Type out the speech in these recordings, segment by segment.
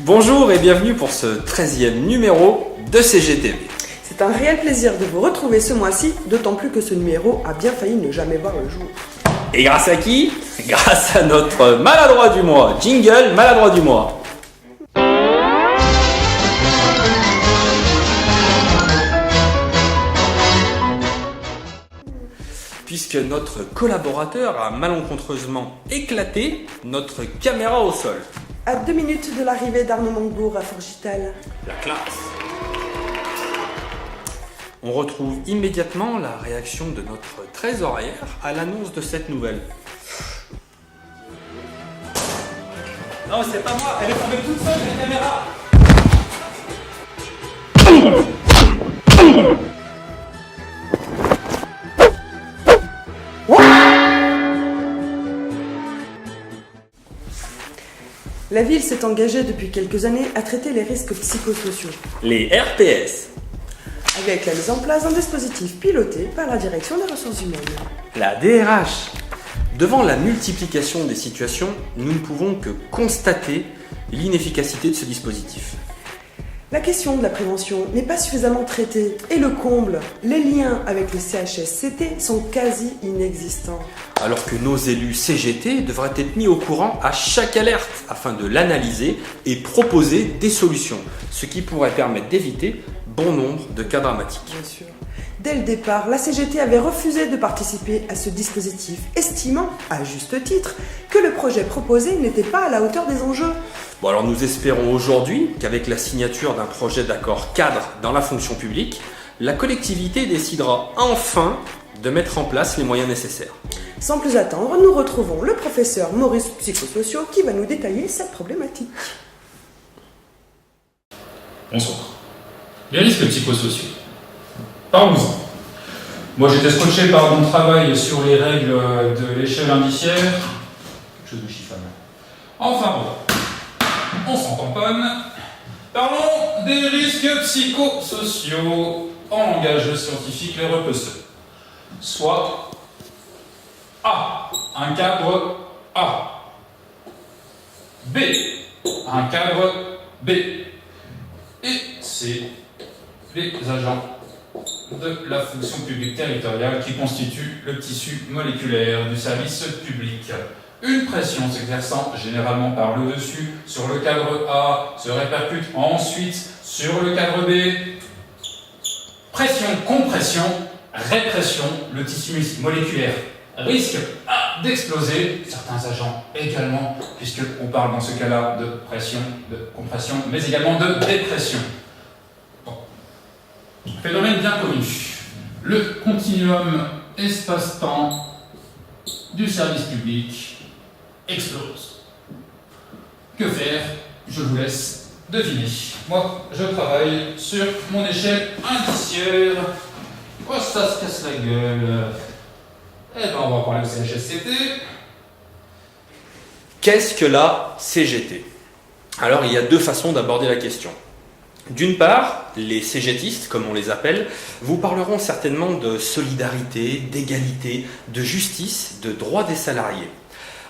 Bonjour et bienvenue pour ce 13e numéro de CGTV. C'est un réel plaisir de vous retrouver ce mois-ci, d'autant plus que ce numéro a bien failli ne jamais voir le jour. Et grâce à qui? Grâce à notre maladroit du mois. Jingle maladroit du mois. Puisque notre collaborateur a malencontreusement éclaté notre caméra au sol. À 2 minutes de l'arrivée d'Arnaud Montebourg à Forgital. La classe. On retrouve immédiatement la réaction de notre trésorière à l'annonce de cette nouvelle. Non, c'est pas moi, elle est tombée toute seule, la caméra. La ville s'est engagée depuis quelques années à traiter les risques psychosociaux, Les RPS, avec la mise en place d'un dispositif piloté par la direction des ressources humaines. la DRH. Devant la multiplication des situations, nous ne pouvons que constater l'inefficacité de ce dispositif. La question de la prévention n'est pas suffisamment traitée et le comble, les liens avec le CHSCT sont quasi inexistants. Alors que nos élus CGT devraient être mis au courant à chaque alerte afin de l'analyser et proposer des solutions, ce qui pourrait permettre d'éviter bon nombre de cas dramatiques. Bien sûr. Dès le départ, la CGT avait refusé de participer à ce dispositif, estimant, à juste titre, que le projet proposé n'était pas à la hauteur des enjeux. Bon, alors nous espérons aujourd'hui qu'avec la signature d'un projet d'accord cadre dans la fonction publique, la collectivité décidera enfin de mettre en place les moyens nécessaires. Sans plus attendre, nous retrouvons le professeur Maurice Psychosociaux qui va nous détailler cette problématique. Bonsoir. Les risques psychosociaux. Parlons-en. Moi j'étais scotché par mon travail sur les règles de l'échelle indiciaire. Quelque chose de chiffonnant. Enfin bon, on s'en tamponne. Parlons des risques psychosociaux en langage scientifique les repeceux. Soit A, un cadre A. B, un cadre B. Et C, les agents de la fonction publique territoriale qui constituent le tissu moléculaire du service public. Une pression s'exerçant généralement par le dessus sur le cadre A se répercute ensuite sur le cadre B. Pression, compression, répression, le tissu moléculaire risque d'exploser, certains agents également, puisqu'on parle dans ce cas-là de pression, de compression, mais également de dépression. Bon. Phénomène bien connu. Le continuum espace-temps du service public explose. Que faire? Je vous laisse deviner. Moi, je travaille sur mon échelle indiciaire. Oh, ça se casse la gueule. Eh ben, on va parler au CHSCT. Qu'est-ce que la CGT? Alors, il y a deux façons d'aborder la question. D'une part, les CGTistes, comme on les appelle, vous parleront certainement de solidarité, d'égalité, de justice, de droits des salariés.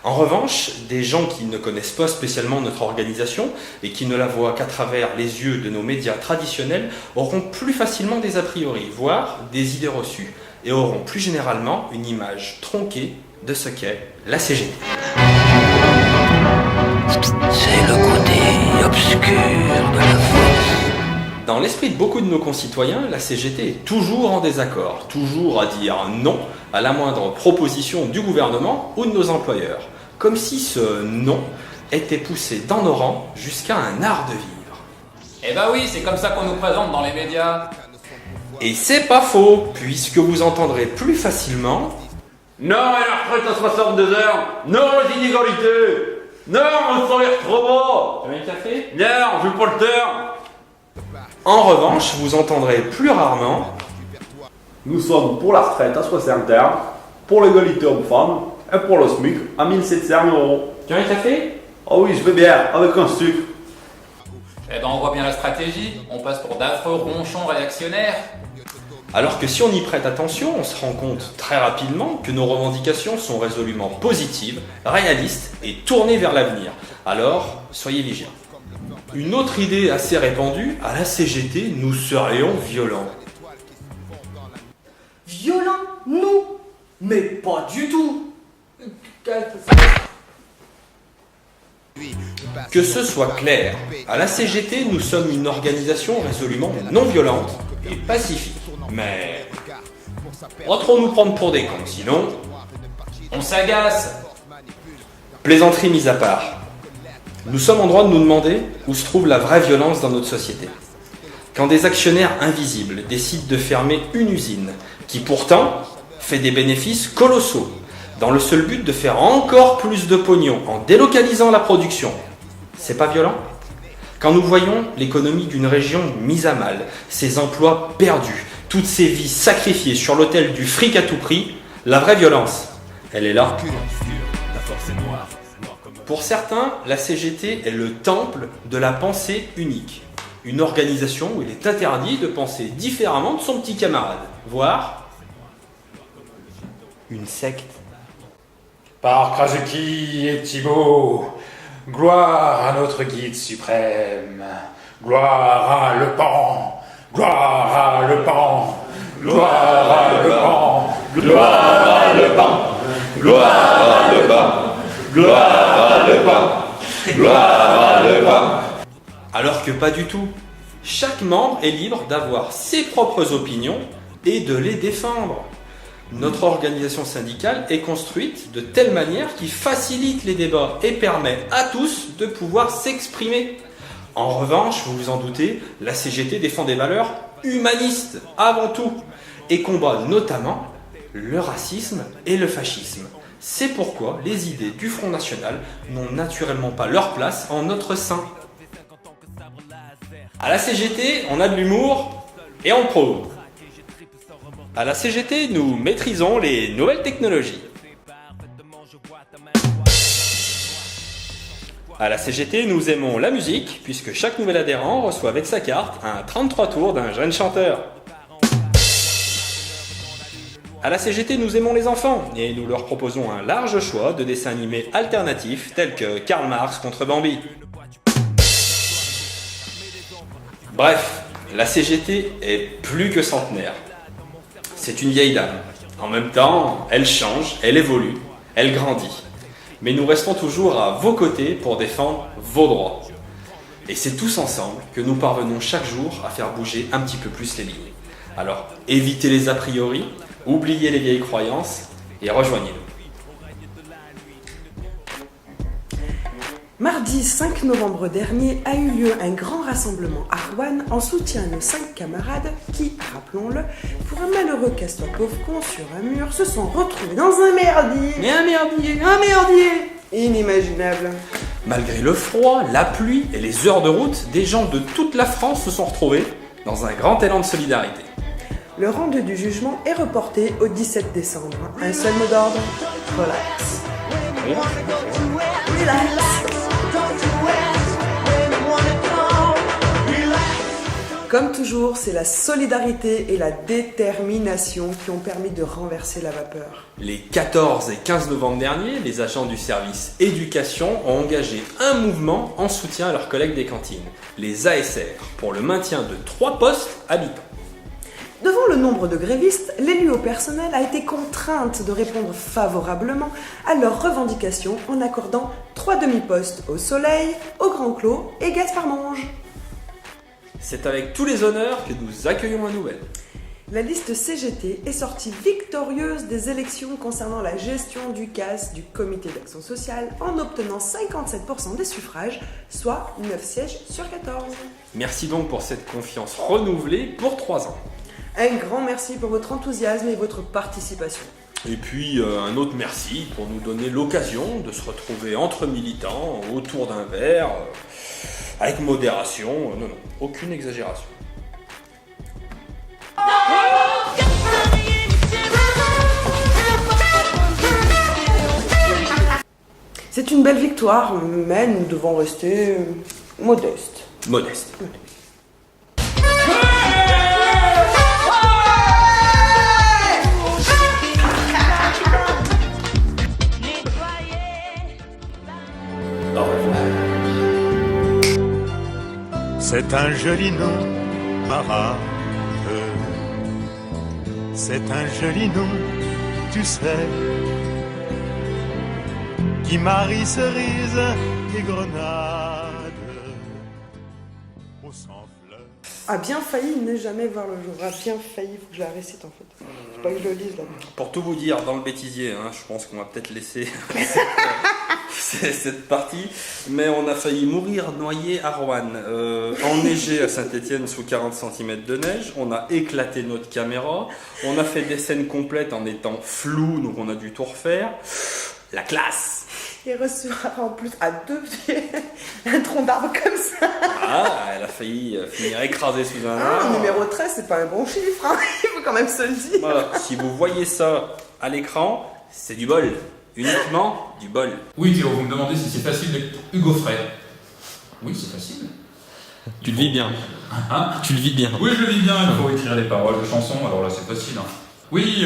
En revanche, des gens qui ne connaissent pas spécialement notre organisation et qui ne la voient qu'à travers les yeux de nos médias traditionnels auront plus facilement des a priori, voire des idées reçues, et auront plus généralement une image tronquée de ce qu'est la CGT. C'est le côté obscur de la force. Dans l'esprit de beaucoup de nos concitoyens, la CGT est toujours en désaccord, toujours à dire non à la moindre proposition du gouvernement ou de nos employeurs, comme si ce non était poussé dans nos rangs jusqu'à un art de vivre. Eh ben oui, c'est comme ça qu'on nous présente dans les médias. Et c'est pas faux, puisque vous entendrez plus facilement Non à la retraite à 62 heures. Non aux inégalités. Non au salaire trop bas. Tu veux un café? Non, je veux pas le temps. En revanche, vous entendrez plus rarement Nous sommes pour la retraite à 60 ans, pour l'égalité homme-femme et pour le SMIC à 1700 €. Tu veux un café? Ah oui, je veux bien, avec un sucre. Eh ben on voit bien la stratégie, on passe pour d'affreux ronchons réactionnaires. Alors que si on y prête attention, on se rend compte très rapidement que nos revendications sont résolument positives, réalistes et tournées vers l'avenir. Alors, soyez vigilants. Une autre idée assez répandue, à la CGT, nous serions violents. Violent, nous? Mais pas du tout. Que ce soit clair, à la CGT, nous sommes une organisation résolument non violente et pacifique. Mais pas trop nous prendre pour des cons, sinon... On s'agace. Plaisanterie mise à part, nous sommes en droit de nous demander où se trouve la vraie violence dans notre société. Quand des actionnaires invisibles décident de fermer une usine qui pourtant fait des bénéfices colossaux, dans le seul but de faire encore plus de pognon en délocalisant la production, c'est pas violent? Quand nous voyons l'économie d'une région mise à mal, ses emplois perdus, toutes ces vies sacrifiées sur l'autel du fric à tout prix, la vraie violence, elle est là. Pour certains, la CGT est le temple de la pensée unique. Une organisation où il est interdit de penser différemment de son petit camarade, voire une secte. Par Krasuki et Thibaut, gloire à notre guide suprême, gloire à Le Pan, gloire à Le Pan, gloire à Le Pan, gloire à Le Pan, gloire à Le Pan, gloire à Le Pan, gloire à Le Pan. Alors que pas du tout. Chaque membre est libre d'avoir ses propres opinions et de les défendre. Notre organisation syndicale est construite de telle manière qu'il facilite les débats et permet à tous de pouvoir s'exprimer. En revanche, vous vous en doutez, la CGT défend des valeurs humanistes avant tout et combat notamment le racisme et le fascisme. C'est pourquoi les idées du Front National n'ont naturellement pas leur place en notre sein. À la CGT, on a de l'humour et on le prouve. À la CGT, nous maîtrisons les nouvelles technologies. À la CGT, nous aimons la musique, puisque chaque nouvel adhérent reçoit avec sa carte un 33 tours d'un jeune chanteur. À la CGT, nous aimons les enfants, et nous leur proposons un large choix de dessins animés alternatifs, tels que Karl Marx contre Bambi. Bref, la CGT est plus que centenaire. C'est une vieille dame. En même temps, elle change, elle évolue, elle grandit. Mais nous restons toujours à vos côtés pour défendre vos droits. Et c'est tous ensemble que nous parvenons chaque jour à faire bouger un petit peu plus les lignes. Alors, évitez les a priori, oubliez les vieilles croyances et rejoignez-nous. Mardi 5 novembre dernier a eu lieu un grand rassemblement à Rouen en soutien à nos 5 camarades qui, rappelons-le, pour un malheureux casse-toi pauvre con sur un mur, se sont retrouvés dans un merdier. Mais un merdier Inimaginable. Malgré le froid, la pluie et les heures de route, des gens de toute la France se sont retrouvés dans un grand élan de solidarité. Le rendu du jugement est reporté au 17 décembre. Un seul mot d'ordre, relax. Relax. Comme toujours, c'est la solidarité et la détermination qui ont permis de renverser la vapeur. Les 14 et 15 novembre dernier, les agents du service éducation ont engagé un mouvement en soutien à leurs collègues des cantines, les ASR, pour le maintien de 3 postes habitants. Devant le nombre de grévistes, l'élu au personnel a été contrainte de répondre favorablement à leurs revendications en accordant 3 demi-postes au Soleil, au Grand Clos et Gaspard Monge. C'est avec tous les honneurs que nous accueillons la nouvelle. La liste CGT est sortie victorieuse des élections concernant la gestion du CAS du Comité d'action sociale en obtenant 57% des suffrages, soit 9 sièges sur 14. Merci donc pour cette confiance renouvelée pour 3 ans. Un grand merci pour votre enthousiasme et votre participation. Et puis un autre merci pour nous donner l'occasion de se retrouver entre militants autour d'un verre, avec modération, non, aucune exagération. C'est une belle victoire, mais nous devons rester modestes. Modeste. Au revoir. C'est un joli nom, parade. C'est un joli nom, tu sais, qui marie cerise et grenade au sans-fleur. A bien failli ne jamais voir le jour. A bien failli, faut que je la récite en fait. Faut pas que je le lise là. Pour tout vous dire, dans le bêtisier, hein, je pense qu'on va peut-être laisser cette partie, mais on a failli mourir noyé à Roanne, enneigé à Saint-Étienne sous 40 cm de neige, on a éclaté notre caméra, on a fait des scènes complètes en étant flou, donc on a dû tout refaire. La classe! Et recevoir en plus à 2 pieds un tronc d'arbre comme ça. Ah, elle a failli finir écrasée sous un Ah, arbre. numéro 13, c'est pas un bon chiffre, hein. Il faut quand même se le dire. Voilà, si vous voyez ça à l'écran, c'est du bol. Uniquement du bol. Oui, Théo, vous me demandez si c'est facile d'être Hugo Frey. Oui, c'est facile. Tu le vis bien. Hein? Tu le vis bien. Oui, je le vis bien, il faut écrire les paroles de chansons, alors là c'est facile. Hein. Oui,